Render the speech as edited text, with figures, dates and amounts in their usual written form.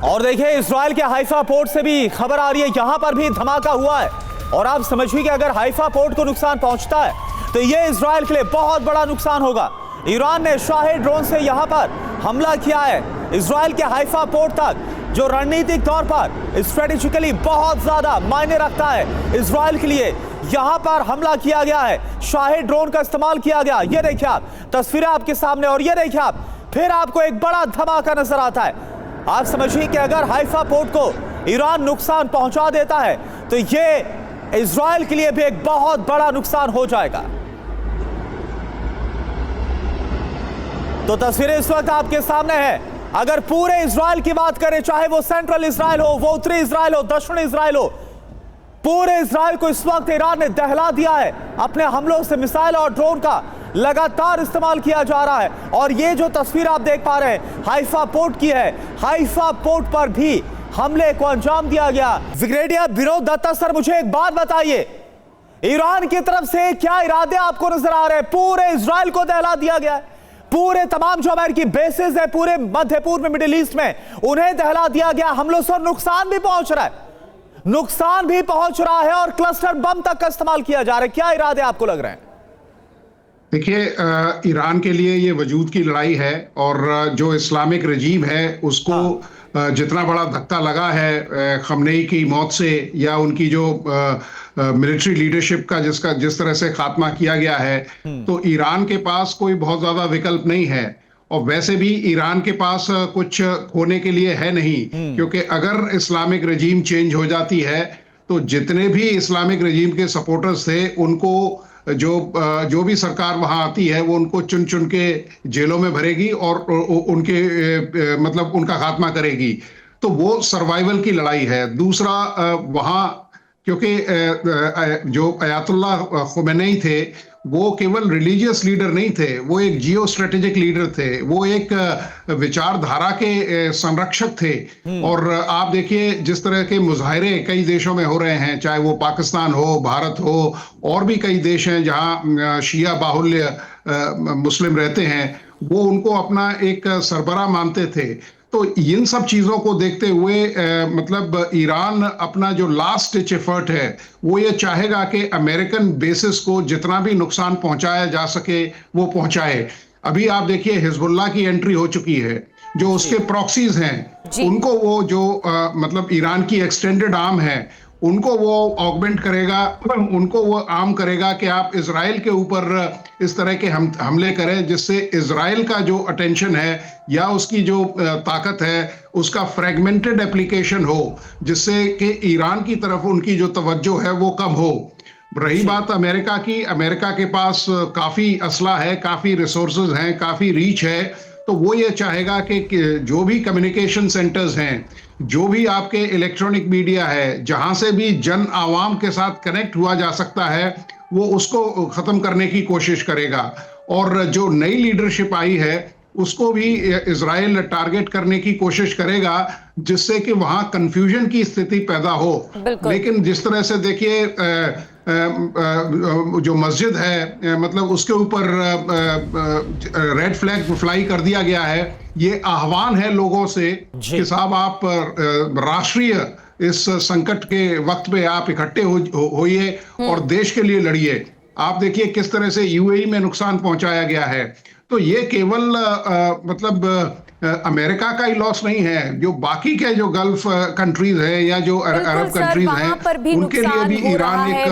और देखिए इजराइल के हाइफा पोर्ट से भी खबर आ रही है, यहां पर भी धमाका हुआ है। और आप समझिए कि अगर हाइफा पोर्ट को नुकसान पहुंचता है तो यह इजराइल के लिए बहुत बड़ा नुकसान होगा। ईरान ने शाही ड्रोन से यहां पर हमला किया है इजराइल के हाइफा पोर्ट तक, जो रणनीतिक तौर पर स्ट्रेटेजिकली बहुत ज्यादा मायने रखता है इजराइल के लिए। यहां पर हमला किया गया है, शाही ड्रोन का इस्तेमाल किया गया। ये देखिए आप तस्वीरें आपके सामने, और ये देखिए आप फिर आपको एक बड़ा धमाका नजर आता है। आप समझिए कि अगर हाइफा पोर्ट को ईरान नुकसान पहुंचा देता है तो ये इजराइल के लिए भी एक बहुत बड़ा नुकसान हो जाएगा। तो तस्वीरें इस वक्त आपके सामने है। अगर पूरे इजराइल की बात करें, चाहे वो सेंट्रल इजराइल हो, वो उत्तरी इजराइल हो, दक्षिणी इजराइल हो, पूरे इजराइल को इस वक्त ईरान ने दहला दिया है। अपने हमलों से मिसाइल और ड्रोन का लगातार इस्तेमाल किया जा रहा है। और ये जो तस्वीर आप देख पा रहे हैं हाइफा पोर्ट की है, हाइफा पोर्ट पर भी हमले को अंजाम दिया गया। ब्रिगेडियर विनोद दत्ता सर, मुझे एक बात बताइए, ईरान की तरफ से क्या इरादे आपको नजर आ रहे हैं? पूरे इजराइल को दहला दिया गया है, पूरे तमाम जो अमेरिकी बेसेस है पूरे मध्य पूर्व में, मिडिल ईस्ट में, उन्हें दहला दिया गया। हमलों से नुकसान भी पहुंच रहा है, नुकसान भी पहुंच रहा है, और क्लस्टर बम तक का इस्तेमाल किया जा रहा है। क्या इरादे आपको लग रहे हैं? देखिए, ईरान के लिए ये वजूद की लड़ाई है, और जो इस्लामिक रजीम है उसको जितना बड़ा धक्का लगा है खमनेई की मौत से, या उनकी जो मिलिट्री लीडरशिप का जिस तरह से खात्मा किया गया है, तो ईरान के पास कोई बहुत ज्यादा विकल्प नहीं है। और वैसे भी ईरान के पास कुछ खोने के लिए है नहीं, क्योंकि अगर इस्लामिक रजीम चेंज हो जाती है तो जितने भी इस्लामिक रजीम के सपोर्टर्स थे उनको जो भी सरकार वहां आती है वो उनको चुन चुन के जेलों में भरेगी और उनके मतलब उनका खात्मा करेगी। तो वो सर्वाइवल की लड़ाई है। दूसरा, वहां क्योंकि जो अयातुल्लाह खुमैनी थे वो केवल रिलीजियस लीडर नहीं थे, वो एक जियो स्ट्रेटेजिक लीडर थे, वो एक विचारधारा के संरक्षक थे। और आप देखिए जिस तरह के मुजाहरे कई देशों में हो रहे हैं, चाहे वो पाकिस्तान हो, भारत हो, और भी कई देश हैं जहां शिया बाहुल्य मुस्लिम रहते हैं, वो उनको अपना एक सरबराह मानते थे। तो इन सब चीजों को देखते हुए मतलब ईरान अपना जो लास्ट डिच एफर्ट है वो ये चाहेगा कि अमेरिकन बेसिस को जितना भी नुकसान पहुंचाया जा सके वो पहुंचाए। अभी आप देखिए हिजबुल्लाह की एंट्री हो चुकी है, जो उसके प्रॉक्सीज हैं उनको वो जो मतलब ईरान की एक्सटेंडेड आर्म है उनको वो ऑगमेंट करेगा, उनको वो आर्म करेगा कि आप इजराइल के ऊपर इस तरह के हमले करें, जिससे इजराइल का जो अटेंशन है या उसकी जो ताकत है उसका फ्रेगमेंटेड एप्लीकेशन हो, जिससे कि ईरान की तरफ उनकी जो तवज्जो है वो कम हो। रही बात अमेरिका की, अमेरिका के पास काफी असला है, काफी रिसोर्सेज हैं, काफी रीच है, तो वो ये चाहेगा कि जो भी कम्युनिकेशन सेंटर्स हैं, जो भी आपके इलेक्ट्रॉनिक मीडिया है, जहां से भी जन आवाम के साथ कनेक्ट हुआ जा सकता है, वो उसको खत्म करने की कोशिश करेगा। और जो नई लीडरशिप आई है उसको भी इजराइल टारगेट करने की कोशिश करेगा, जिससे कि वहां कंफ्यूजन की स्थिति पैदा हो। लेकिन जिस तरह से देखिए जो मस्जिद है मतलब उसके ऊपर रेड फ्लैग फ्लाई कर दिया गया है, ये आह्वान है लोगों से कि साहब आप राष्ट्रीय इस संकट के वक्त पे आप इकट्ठे होइए और देश के लिए लड़िए। आप देखिए किस तरह से यूएई में नुकसान पहुंचाया गया है। तो ये केवल मतलब अमेरिका का ही लॉस नहीं है, जो बाकी के जो गल्फ कंट्रीज है या जो अरब कंट्रीज हैं उनके लिए भी ईरान एक